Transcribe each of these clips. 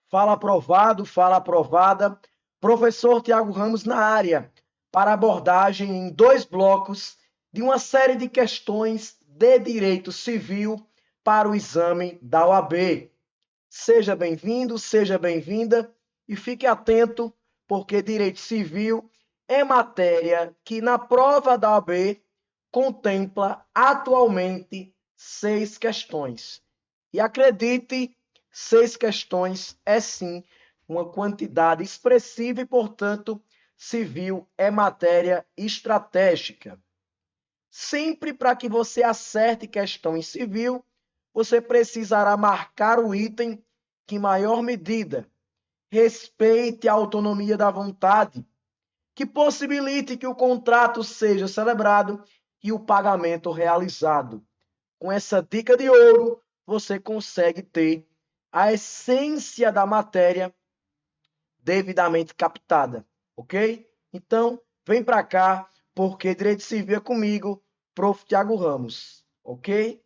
Fala aprovado, fala aprovada. Professor Tiago Ramos na área, para abordagem em dois blocos de uma série de questões de direito civil para o exame da OAB. Seja bem-vindo, seja bem-vinda e fique atento, porque direito civil é matéria que na prova da OAB contempla atualmente 6 questões. E acredite, 6 questões é sim uma quantidade expressiva e, portanto, civil é matéria estratégica. Sempre para que você acerte questão em civil, você precisará marcar o item que, em maior medida, respeite a autonomia da vontade, que possibilite que o contrato seja celebrado e o pagamento realizado. Com essa dica de ouro, você consegue ter a essência da matéria devidamente captada, ok? Então, vem para cá, porque Direito Civil é comigo, Prof. Tiago Ramos, ok?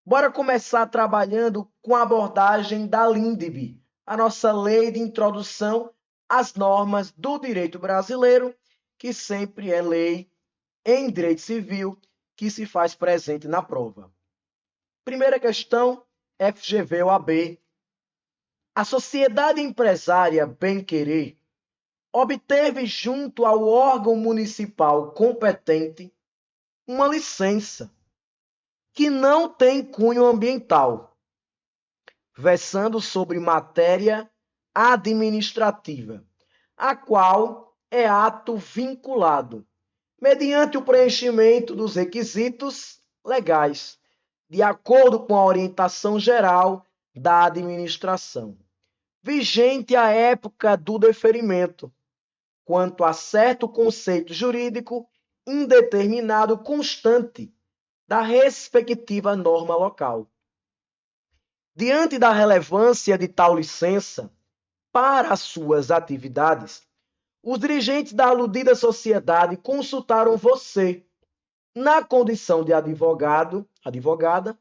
Bora começar trabalhando com a abordagem da LINDB, a nossa lei de introdução às normas do direito brasileiro, que sempre é lei em direito civil que se faz presente na prova. Primeira questão, FGV ou AB. A sociedade empresária Bem-Querer obteve junto ao órgão municipal competente uma licença que não tem cunho ambiental, versando sobre matéria administrativa, a qual é ato vinculado, mediante o preenchimento dos requisitos legais, de acordo com a orientação geral da administração, vigente à época do deferimento, quanto a certo conceito jurídico indeterminado constante da respectiva norma local. Diante da relevância de tal licença para as suas atividades, os dirigentes da aludida sociedade consultaram você, na condição de advogado, advogada,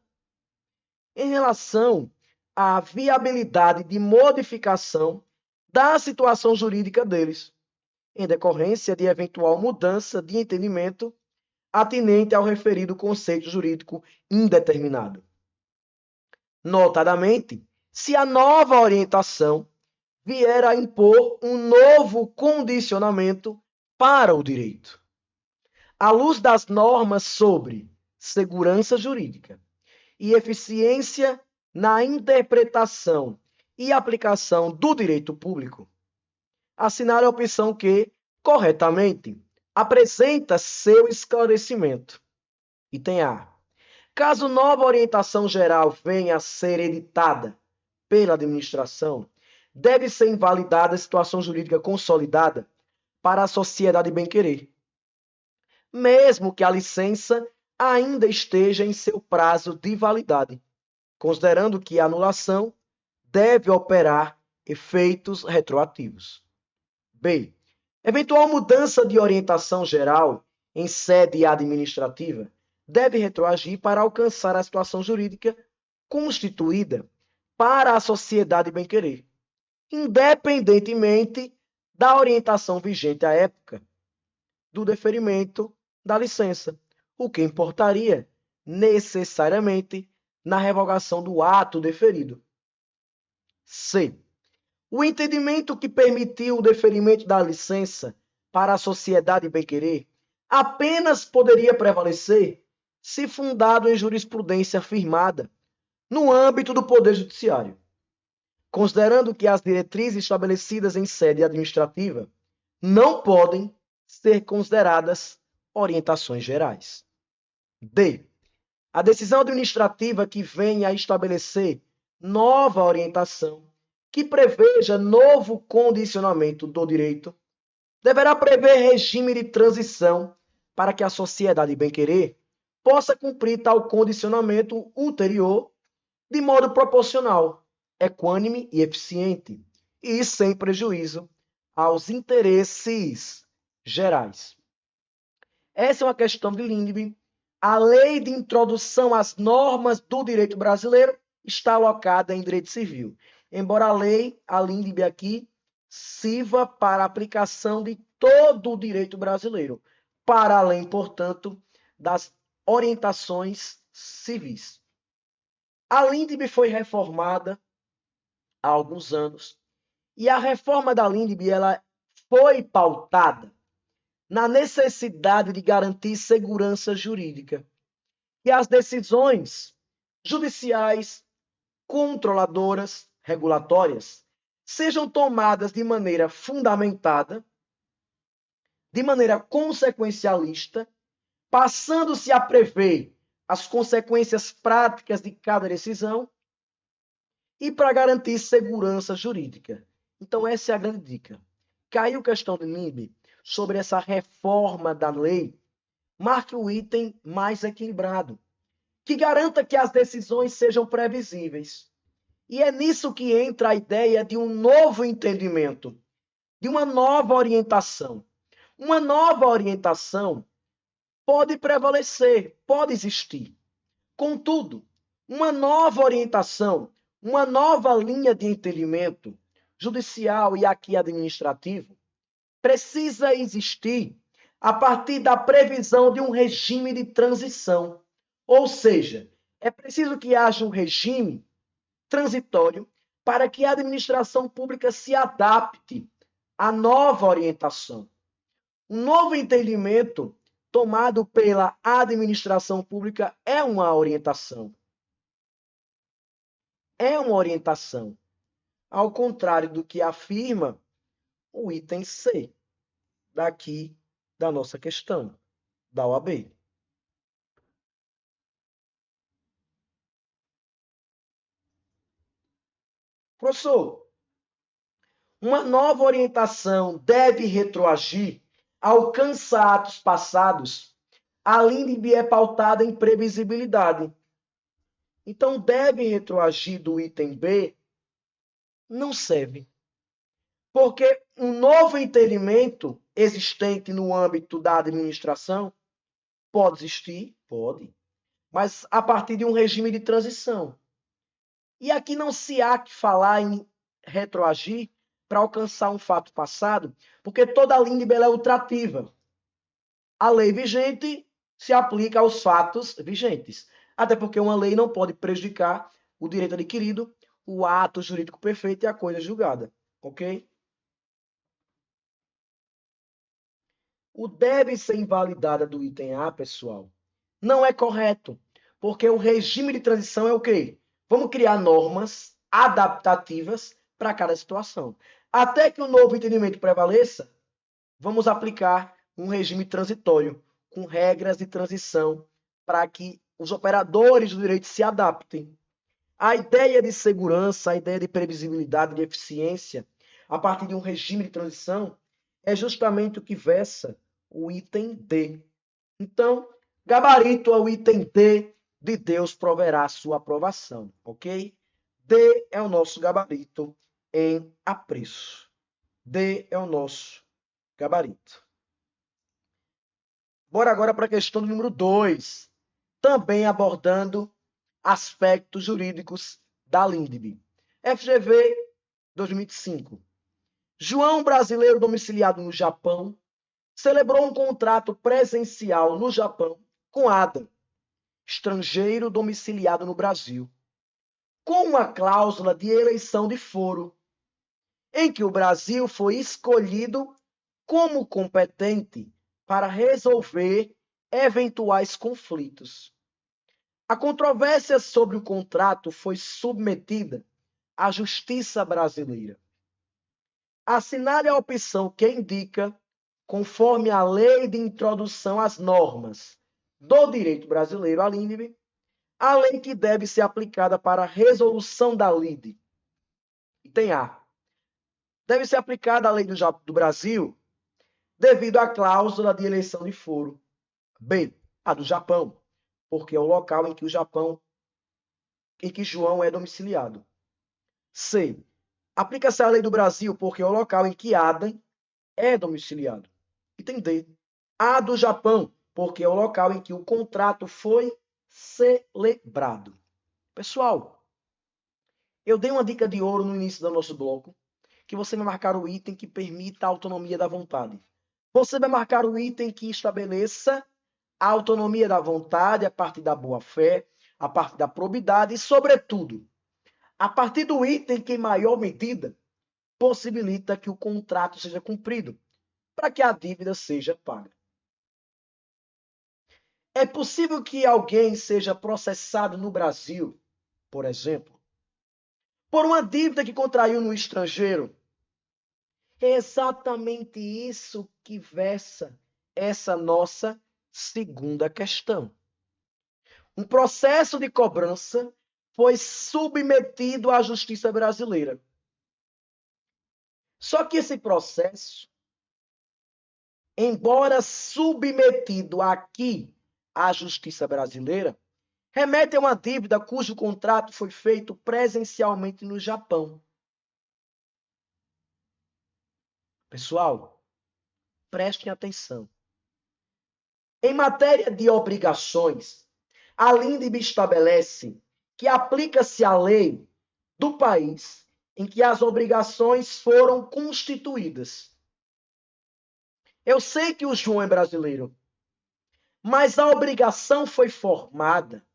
em relação à viabilidade de modificação da situação jurídica deles, em decorrência de eventual mudança de entendimento atinente ao referido conceito jurídico indeterminado. Notadamente, se a nova orientação vier a impor um novo condicionamento para o direito, à luz das normas sobre segurança jurídica e eficiência na interpretação e aplicação do direito público, assinale a opção que, corretamente, apresenta seu esclarecimento. Item A. Caso nova orientação geral venha a ser editada pela administração, deve ser invalidada a situação jurídica consolidada para a sociedade bem-querer, mesmo que a licença ainda esteja em seu prazo de validade, considerando que a anulação deve operar efeitos retroativos. B. Eventual mudança de orientação geral em sede administrativa deve retroagir para alcançar a situação jurídica constituída para a sociedade bem-querer, independentemente da orientação vigente à época do deferimento da licença, o que importaria necessariamente na revogação do ato deferido. C. O entendimento que permitiu o deferimento da licença para a sociedade bem-querer apenas poderia prevalecer se fundado em jurisprudência firmada no âmbito do Poder Judiciário, considerando que as diretrizes estabelecidas em sede administrativa não podem ser consideradas orientações gerais. D. A decisão administrativa que venha a estabelecer nova orientação que preveja novo condicionamento do direito deverá prever regime de transição para que a sociedade bem-querer possa cumprir tal condicionamento ulterior de modo proporcional, equânime e eficiente, e sem prejuízo aos interesses gerais. Essa é uma questão de LINDB. A lei de introdução às normas do direito brasileiro está alocada em direito civil. embora a LINDB aqui, sirva para a aplicação de todo o direito brasileiro, para além, portanto, das orientações civis. A LINDB foi reformada há alguns anos, e a reforma da LINDB ela foi pautada na necessidade de garantir segurança jurídica e as decisões judiciais, controladoras, regulatórias, sejam tomadas de maneira fundamentada, de maneira consequencialista, passando-se a prever as consequências práticas de cada decisão e para garantir segurança jurídica. Então, essa é a grande dica. Caiu questão de LINDB sobre essa reforma da lei, marque o item mais equilibrado, que garanta que as decisões sejam previsíveis. E é nisso que entra a ideia de um novo entendimento, de uma nova orientação. Uma nova orientação pode prevalecer, pode existir. Contudo, uma nova orientação, uma nova linha de entendimento judicial e aqui administrativo precisa existir a partir da previsão de um regime de transição. Ou seja, é preciso que haja um regime transitório para que a administração pública se adapte à nova orientação. Um novo entendimento tomado pela administração pública é uma orientação. É uma orientação. Ao contrário do que afirma o item C daqui da nossa questão, da OAB. Professor, uma nova orientação deve retroagir, alcança atos passados, a LINDB é pautada em previsibilidade. Então, deve retroagir do item B, não serve. Porque um novo entendimento existente no âmbito da administração pode existir, pode, mas a partir de um regime de transição. E aqui não se há que falar em retroagir para alcançar um fato passado, porque toda a LINDB é ultrativa. A lei vigente se aplica aos fatos vigentes, até porque uma lei não pode prejudicar o direito adquirido, o ato jurídico perfeito e a coisa julgada, ok? O deve ser invalidada do item A, pessoal, não é correto, porque o regime de transição é o quê? Vamos criar normas adaptativas para cada situação. Até que o novo entendimento prevaleça, vamos aplicar um regime transitório, com regras de transição, para que os operadores do direito se adaptem. A ideia de segurança, a ideia de previsibilidade, de eficiência, a partir de um regime de transição, é justamente o que versa o item D. Então, gabarito é o item D, de Deus proverá sua aprovação, ok? D é o nosso gabarito em apreço. D é o nosso gabarito. Bora agora para a questão número 2, também abordando aspectos jurídicos da LINDB. FGV 2005. João, brasileiro domiciliado no Japão, celebrou um contrato presencial no Japão com Adam, estrangeiro domiciliado no Brasil, com uma cláusula de eleição de foro, em que o Brasil foi escolhido como competente para resolver eventuais conflitos. A controvérsia sobre o contrato foi submetida à Justiça brasileira. Assinale a opção que indica, conforme a Lei de Introdução às Normas do Direito Brasileiro, a LINDB, a lei que deve ser aplicada para a resolução da lide. Item A. Deve ser aplicada a lei do Brasil devido à cláusula de eleição de foro. B. A do Japão, porque é o local em que João é domiciliado. C. Aplica-se a lei do Brasil porque é o local em que Adam é domiciliado. Item D. A do Japão, porque é o local em que o contrato foi celebrado. Pessoal, Eu dei uma dica de ouro no início do nosso bloco, que você vai marcar o item que permita a autonomia da vontade. Você vai marcar o item que estabeleça a autonomia da vontade a partir da boa-fé, a partir da probidade e, sobretudo, a partir do item que, em maior medida, possibilita que o contrato seja cumprido, para que a dívida seja paga. É possível que alguém seja processado no Brasil, por exemplo, por uma dívida que contraiu no estrangeiro. É exatamente isso que versa essa nossa segunda questão. Um processo de cobrança foi submetido à justiça brasileira. Só que esse processo, embora submetido aqui à justiça brasileira, remete a uma dívida cujo contrato foi feito presencialmente no Japão. Pessoal, prestem atenção. Em matéria de obrigações, a LINDB estabelece que aplica-se a lei do país em que as obrigações foram constituídas. Eu sei que o João é brasileiro, mas a obrigação foi formada,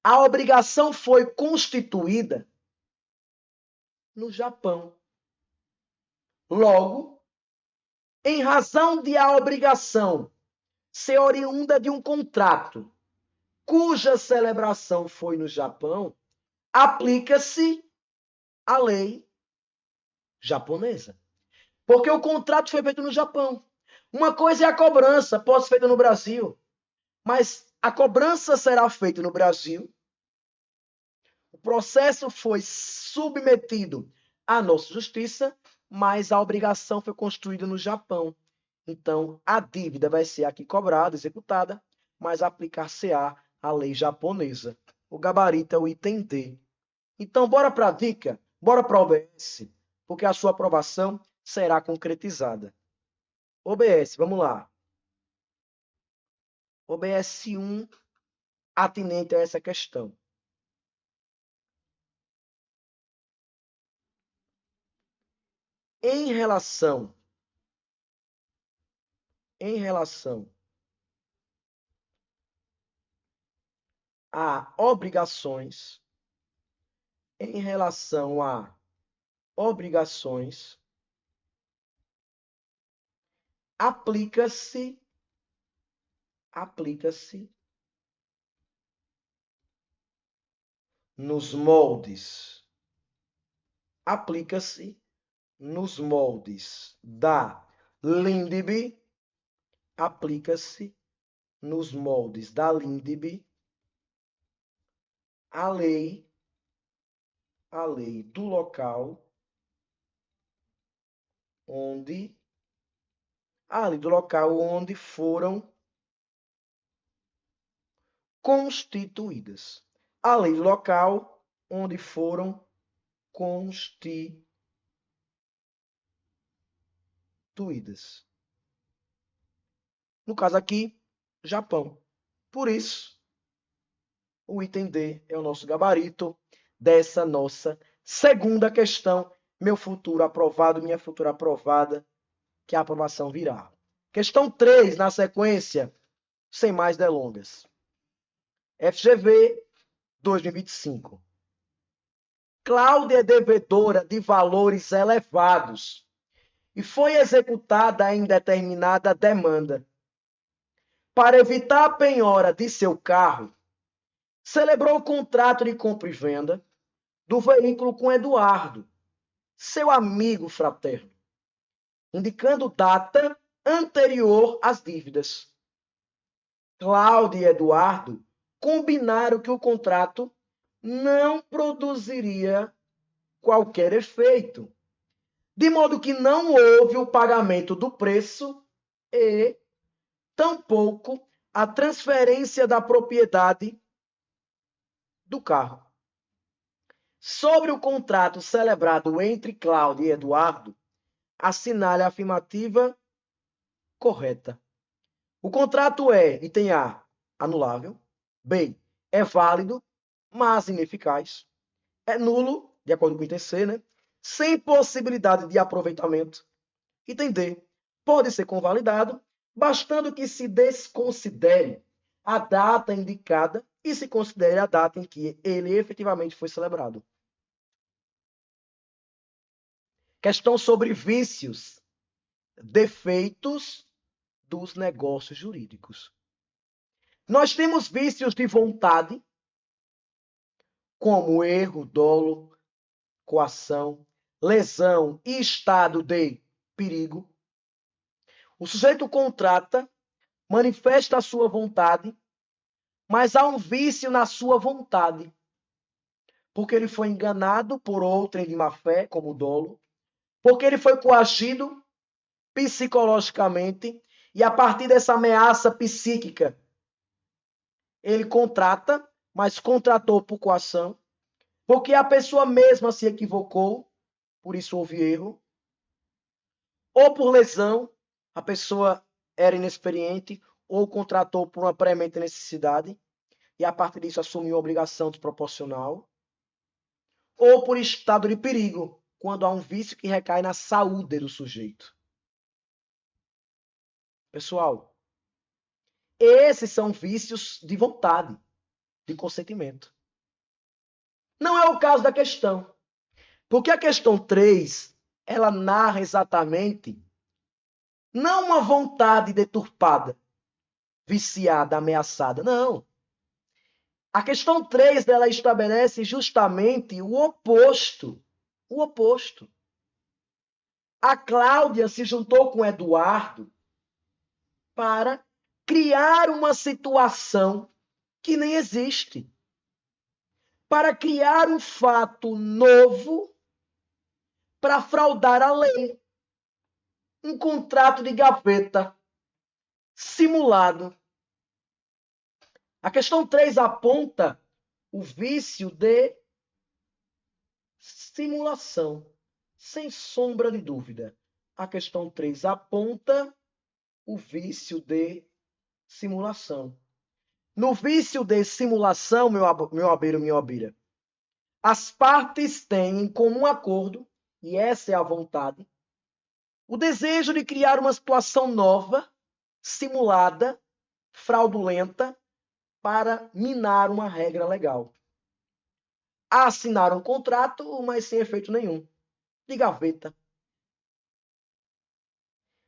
a obrigação foi constituída no Japão. Logo, em razão de a obrigação ser oriunda de um contrato cuja celebração foi no Japão, aplica-se a lei japonesa. Porque o contrato foi feito no Japão. Uma coisa é a cobrança, pode ser feita no Brasil, mas a cobrança será feita no Brasil. O processo foi submetido à nossa justiça, mas a obrigação foi construída no Japão. Então, a dívida vai ser aqui cobrada, executada, mas aplicar-se-á a lei japonesa. O gabarito é o item D. Então, bora para a dica, bora para o OBS, porque a sua aprovação será concretizada. OBS, vamos lá. OBS 1, atinente a essa questão. Em relação a obrigações, aplica-se nos moldes da LINDB, a lei do local onde foram constituídas. A lei do local onde foram constituídas. No caso aqui, Japão. Por isso, o item D é o nosso gabarito dessa nossa segunda questão. Meu futuro aprovado, minha futura aprovada, que a aprovação virá. Questão 3, na sequência, sem mais delongas. FGV 2025. Cláudia é devedora de valores elevados e foi executada em determinada demanda. Para evitar a penhora de seu carro, celebrou o contrato de compra e venda do veículo com Eduardo, seu amigo fraterno, indicando data anterior às dívidas. Cláudia e Eduardo combinaram que o contrato não produziria qualquer efeito, de modo que não houve o pagamento do preço e tampouco a transferência da propriedade do carro. Sobre o contrato celebrado entre Cláudia e Eduardo, assinale a afirmativa correta. O contrato é, item A, anulável. B, é válido, mas ineficaz. É nulo, de acordo com o item C, né? Sem possibilidade de aproveitamento. Item D. Pode ser convalidado, bastando que se desconsidere a data indicada e se considere a data em que ele efetivamente foi celebrado. Questão sobre vícios, defeitos dos negócios jurídicos. Nós temos vícios de vontade, como erro, dolo, coação, lesão e estado de perigo. O sujeito contrata, manifesta a sua vontade, mas há um vício na sua vontade, porque ele foi enganado por outrem de má fé, como o dolo, porque ele foi coagido psicologicamente e a partir dessa ameaça psíquica, ele contrata, mas contratou por coação, porque a pessoa mesma se equivocou, por isso houve erro, ou por lesão, a pessoa era inexperiente ou contratou por uma premente necessidade e a partir disso assumiu a obrigação desproporcional, ou por estado de perigo, quando há um vício que recai na saúde do sujeito. Pessoal, esses são vícios de vontade, de consentimento. Não é o caso da questão, porque a questão 3, ela narra exatamente não uma vontade deturpada, viciada, ameaçada, não. A questão 3 dela estabelece justamente o oposto. O oposto. A Cláudia se juntou com o Eduardo para criar uma situação que nem existe. Para criar um fato novo para fraudar a lei. Um contrato de gaveta simulado. A questão 3 aponta o vício de simulação, sem sombra de dúvida. A questão 3 aponta o vício de simulação. No vício de simulação, meu abeiro, minha obeira, as partes têm em comum acordo, e essa é a vontade, o desejo de criar uma situação nova, simulada, fraudulenta, para minar uma regra legal. Assinar um contrato, mas sem efeito nenhum, de gaveta.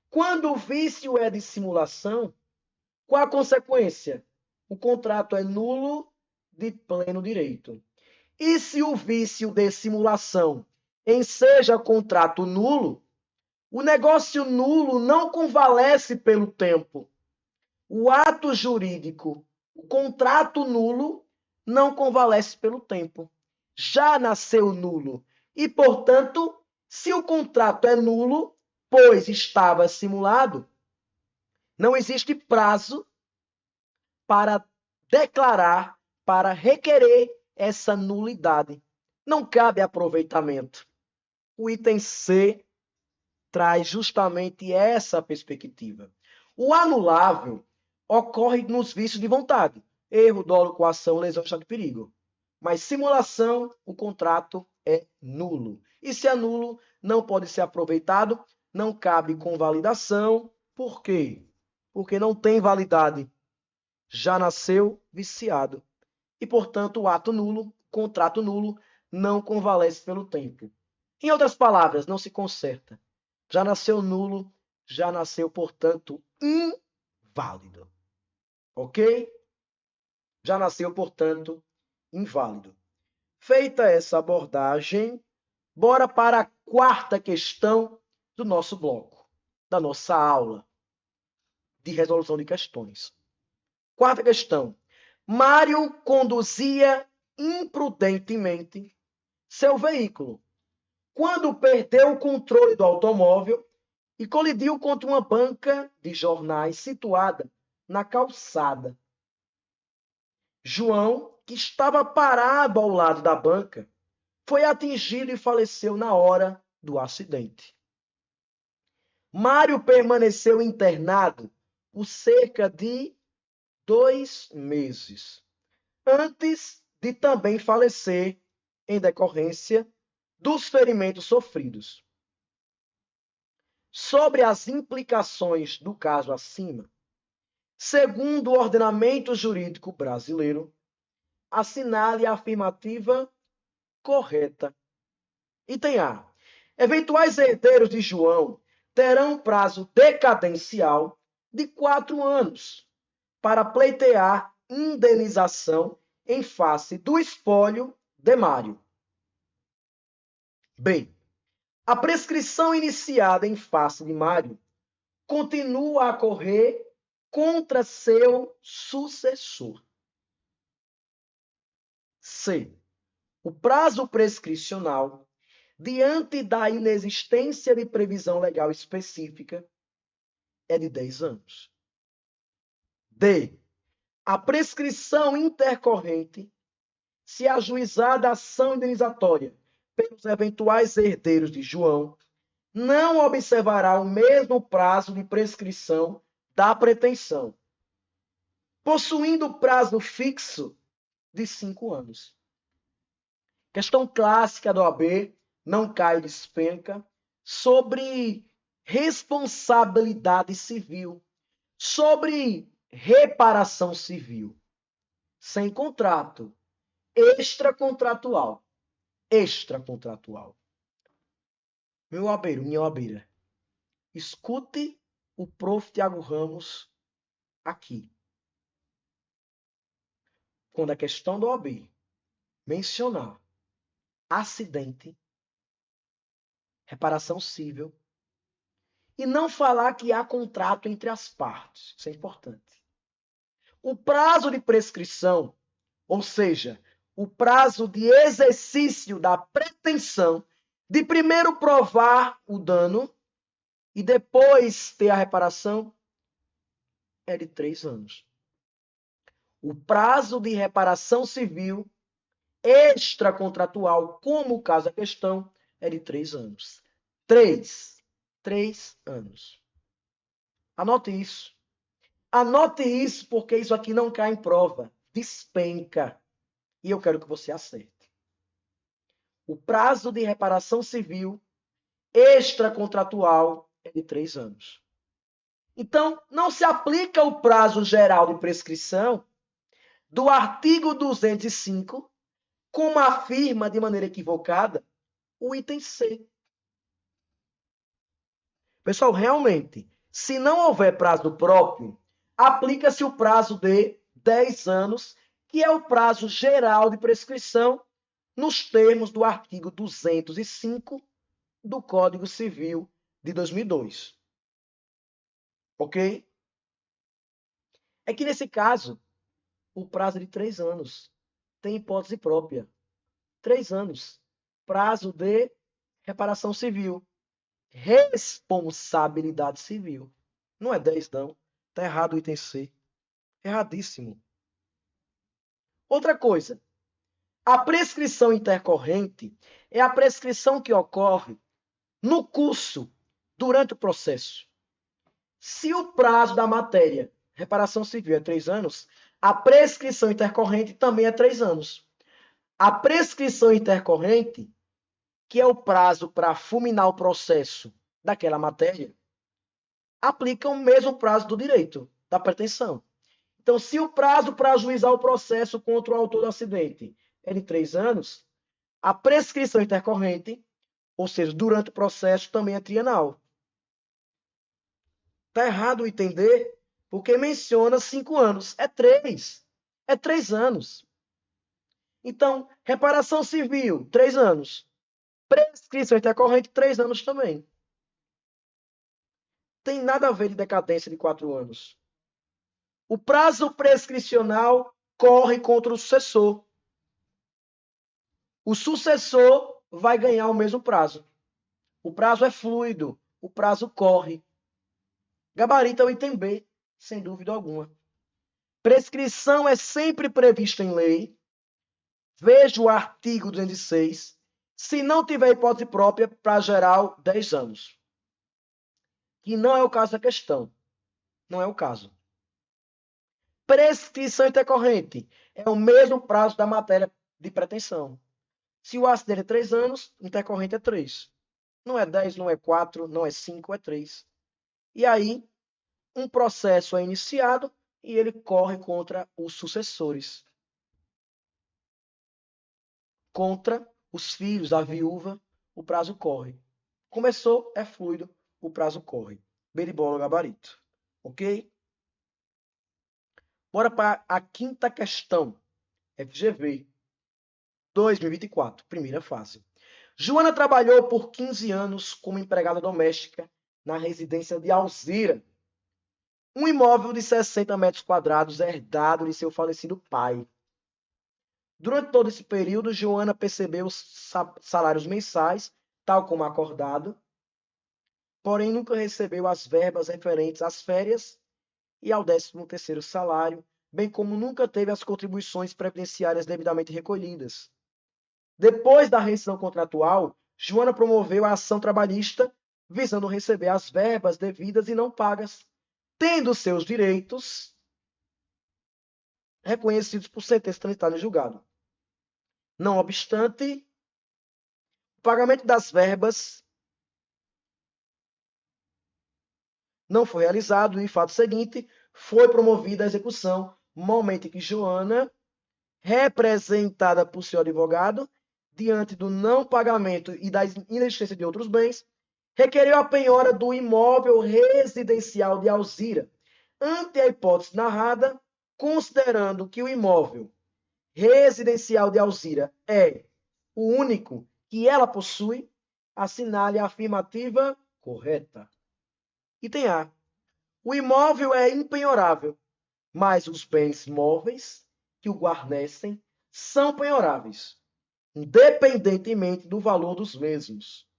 Quando o vício é de simulação, qual a consequência? O contrato é nulo de pleno direito. E se o vício de simulação enseja contrato nulo, o negócio nulo não convalesce pelo tempo. O ato jurídico, o contrato nulo, não convalesce pelo tempo. Já nasceu nulo. E, portanto, se o contrato é nulo, pois estava simulado, não existe prazo para declarar, para requerer essa nulidade. Não cabe aproveitamento. O item C traz justamente essa perspectiva. O anulável ocorre nos vícios de vontade. Erro, dolo, coação, lesão, estado de perigo. Mas simulação, o contrato é nulo. E se é nulo, não pode ser aproveitado, não cabe convalidação. Por quê? Porque não tem validade. Já nasceu viciado. E, portanto, o ato nulo, contrato nulo, não convalesce pelo tempo. Em outras palavras, não se conserta. Já nasceu nulo, já nasceu, portanto, inválido. Ok? Já nasceu, portanto, inválido. Feita essa abordagem, bora para a quarta questão do nosso bloco, da nossa aula de resolução de questões. Quarta questão. Mário conduzia imprudentemente seu veículo quando perdeu o controle do automóvel e colidiu contra uma banca de jornais situada na calçada. João, que estava parado ao lado da banca, foi atingido e faleceu na hora do acidente. Mário permaneceu internado por cerca de 2 meses, antes de também falecer em decorrência dos ferimentos sofridos. Sobre as implicações do caso acima, segundo o ordenamento jurídico brasileiro, assinale a afirmativa correta. Item A. Eventuais herdeiros de João terão prazo decadencial de 4 anos para pleitear indenização em face do espólio de Mário. B. A prescrição iniciada em face de Mário continua a correr contra seu sucessor. C. O prazo prescricional, diante da inexistência de previsão legal específica, é de 10 anos. D. A prescrição intercorrente, se ajuizada a ação indenizatória pelos eventuais herdeiros de João, não observará o mesmo prazo de prescrição da pretensão, possuindo prazo fixo de 5 anos. Questão clássica da OAB, não cai despenca, sobre responsabilidade civil, sobre reparação civil, sem contrato, extracontratual. Extracontratual. Meu OABeiro, minha OABeira, escute o prof. Tiago Ramos aqui. Quando a questão do OAB mencionar acidente, reparação civil, e não falar que há contrato entre as partes. Isso é importante. O prazo de prescrição, ou seja, o prazo de exercício da pretensão de primeiro provar o dano e depois ter a reparação, é de 3 anos. O prazo de reparação civil extracontratual, como o caso da questão, é de 3 anos. 3 anos. Anote isso. Anote isso, porque isso aqui não cai em prova. Despenca. E eu quero que você acerte. O prazo de reparação civil extracontratual é de 3 anos. Então, não se aplica o prazo geral de prescrição do artigo 205, como afirma de maneira equivocada o item C. Pessoal, realmente, se não houver prazo próprio, aplica-se o prazo de 10 anos, que é o prazo geral de prescrição, nos termos do artigo 205 do Código Civil de 2002. Ok? É que, nesse caso, o prazo é de 3 anos. Tem hipótese própria. 3 anos. Prazo de reparação civil. Responsabilidade civil. Não é 10, não. Está errado o item C. Erradíssimo. Outra coisa. A prescrição intercorrente é a prescrição que ocorre no curso, durante o processo. Se o prazo da matéria, reparação civil, é 3 anos, a prescrição intercorrente também é 3 anos. A prescrição intercorrente, que é o prazo para fulminar o processo daquela matéria, aplica o mesmo prazo do direito, da pretensão. Então, se o prazo para ajuizar o processo contra o autor do acidente é de 3 anos, a prescrição intercorrente, ou seja, durante o processo, também é trienal. Está errado o item D, porque menciona 5 anos. É 3. É 3 anos. Então, reparação civil, 3 anos. Prescrição intercorrente, 3 anos também. Tem nada a ver de decadência de 4 anos. O prazo prescricional corre contra o sucessor. O sucessor vai ganhar o mesmo prazo. O prazo é fluido, o prazo corre. Gabarito é o item B, sem dúvida alguma. Prescrição é sempre prevista em lei. Veja o artigo 206. Se não tiver hipótese própria, para geral, 10 anos. Que não é o caso da questão. Não é o caso. Prescrição intercorrente é o mesmo prazo da matéria de pretensão. Se o acidente é 3 anos, intercorrente é 3. Não é 10, não é 4, não é 5, é 3. E aí, um processo é iniciado e ele corre contra os sucessores. Contra os filhos da viúva, o prazo corre. Começou, é fluido, o prazo corre. Beribola gabarito. Ok? Bora para a quinta questão. FGV 2024, primeira fase. Joana trabalhou por 15 anos como empregada doméstica na residência de Alzira, um imóvel de 60 metros quadrados herdado de seu falecido pai. Durante todo esse período, Joana percebeu os salários mensais, tal como acordado, porém nunca recebeu as verbas referentes às férias e ao 13º salário, bem como nunca teve as contribuições previdenciárias devidamente recolhidas. Depois da rescisão contratual, Joana promoveu a ação trabalhista visando receber as verbas devidas e não pagas, tendo seus direitos reconhecidos por sentença transitada em julgado. Não obstante, o pagamento das verbas não foi realizado e, fato seguinte, foi promovida a execução, momento em que Joana, representada por seu advogado, diante do não pagamento e da inexistência de outros bens, requereu a penhora do imóvel residencial de Alzira, ante a hipótese narrada, considerando que o imóvel residencial de Alzira é o único que ela possui, assinale a afirmativa correta. Item A. O imóvel é impenhorável, mas os bens móveis que o guarnecem são penhoráveis, independentemente do valor dos mesmos.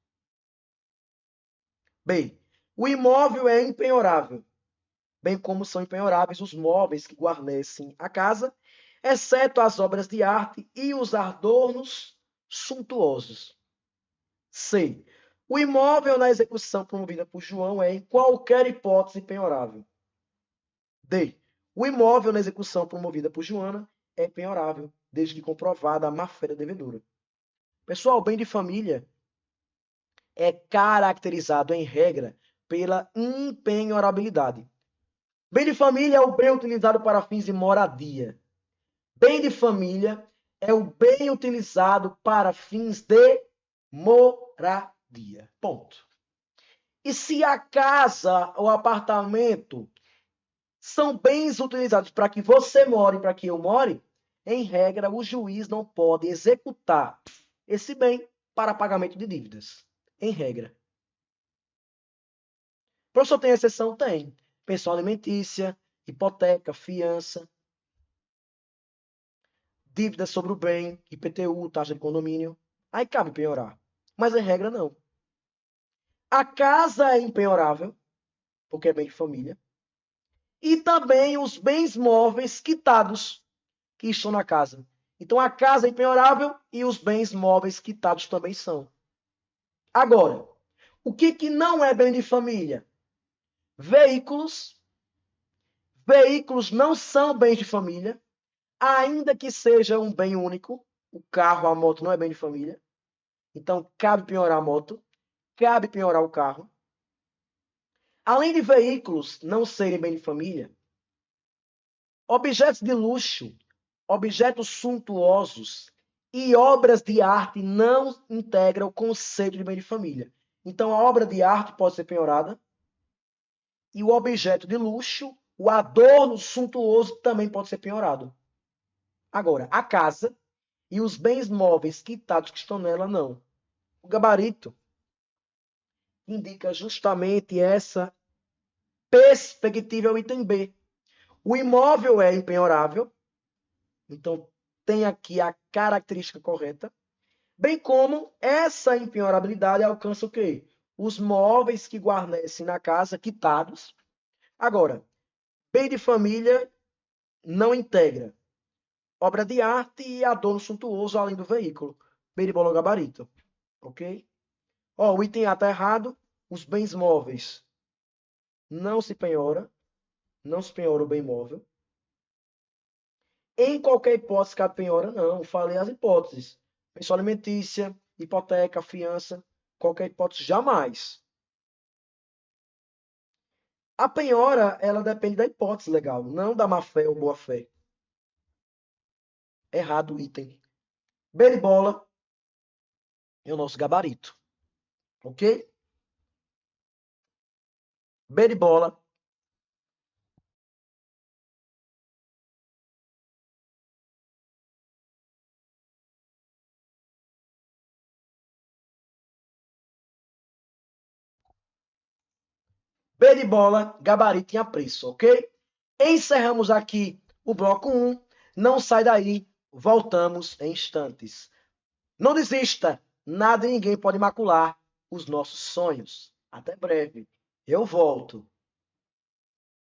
B. O imóvel é impenhorável, bem como são impenhoráveis os móveis que guarnecem a casa, exceto as obras de arte e os adornos suntuosos. C. O imóvel na execução promovida por João é, em qualquer hipótese, penhorável. D. O imóvel na execução promovida por Joana é penhorável, desde que comprovada a má-fé da devedora. Pessoal, bem de família é caracterizado, em regra, pela impenhorabilidade. Bem de família é o bem utilizado para fins de moradia. Bem de família é o bem utilizado para fins de moradia. Ponto. E se a casa ou apartamento são bens utilizados para que você more, para que eu more, em regra, o juiz não pode executar esse bem para pagamento de dívidas. Em regra. Professor, tem exceção? Tem. Pensão alimentícia, hipoteca, fiança, dívida sobre o bem, IPTU, taxa de condomínio. Aí cabe penhorar. Mas em regra, não. A casa é impenhorável, porque é bem de família. E também os bens móveis quitados que estão na casa. Então a casa é impenhorável e os bens móveis quitados também são. Agora, o que não é bem de família? Veículos. Veículos não são bens de família, ainda que seja um bem único. O carro, a moto não é bem de família. Então cabe penhorar a moto, cabe penhorar o carro. Além de veículos não serem bem de família, objetos de luxo, objetos suntuosos e obras de arte não integram o conceito de bem de família. Então, a obra de arte pode ser penhorada e o objeto de luxo, o adorno suntuoso, também pode ser penhorado. Agora, a casa e os bens móveis quitados que estão nela, não. O gabarito indica justamente essa perspectiva, é o item B. O imóvel é impenhorável, então tem aqui a característica correta, bem como essa impenhorabilidade alcança o quê? Os móveis que guarnecem na casa quitados. Agora, bem de família não integra obra de arte e adorno suntuoso além do veículo. Bem de bolo gabarito, ok? Ó, o item A está errado. Os bens móveis não se penhora, não se penhora o bem móvel. Em qualquer hipótese, cabe penhora, não. Falei as hipóteses. Pensão alimentícia, hipoteca, fiança, qualquer hipótese, jamais. A penhora, ela depende da hipótese legal, não da má-fé ou boa-fé. Errado o item. B de bola é o nosso gabarito, ok? B de bola. B de bola, gabarito em apreço, ok? Encerramos aqui o bloco 1. Não sai daí, voltamos em instantes. Não desista, nada e ninguém pode macular os nossos sonhos. Até breve, eu volto.